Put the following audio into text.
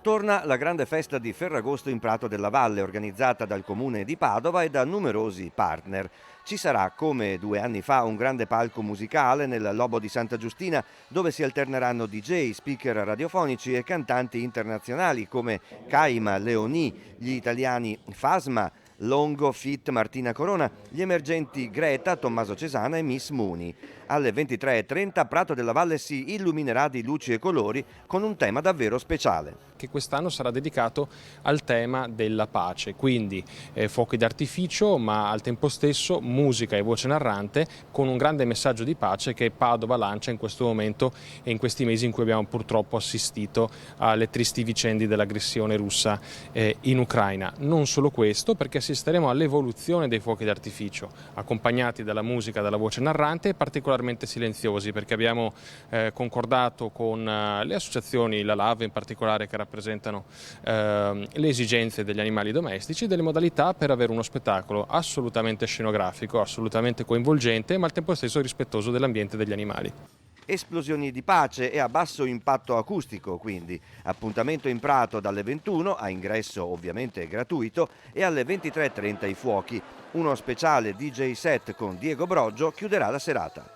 Torna la grande festa di Ferragosto in Prato della Valle, organizzata dal comune di Padova e da numerosi partner. Ci sarà, come 2 anni fa, un grande palco musicale nel Lobo di Santa Giustina, dove si alterneranno DJ, speaker radiofonici e cantanti internazionali come Kaima, Leonie, gli italiani Fasma, Longo, Fit, Martina Corona, gli emergenti Greta, Tommaso Cesana e Miss Mooney. Alle 23:30 Prato della Valle si illuminerà di luci e colori con un tema davvero speciale. Che quest'anno sarà dedicato al tema della pace, quindi fuochi d'artificio, ma al tempo stesso musica e voce narrante con un grande messaggio di pace che Padova lancia in questo momento e in questi mesi in cui abbiamo purtroppo assistito alle tristi vicende dell'aggressione russa in Ucraina. Non solo questo, perché assisteremo all'evoluzione dei fuochi d'artificio, accompagnati dalla musica, dalla voce narrante e particolarmente silenziosi, perché abbiamo concordato con le associazioni, la LAV in particolare, che rappresentano le esigenze degli animali domestici, delle modalità per avere uno spettacolo assolutamente scenografico, assolutamente coinvolgente, ma al tempo stesso rispettoso dell'ambiente e degli animali. Esplosioni di pace e a basso impatto acustico, quindi. Appuntamento in Prato dalle 21, a ingresso ovviamente gratuito, e alle 23:30 i fuochi. Uno speciale DJ set con Diego Broggio chiuderà la serata.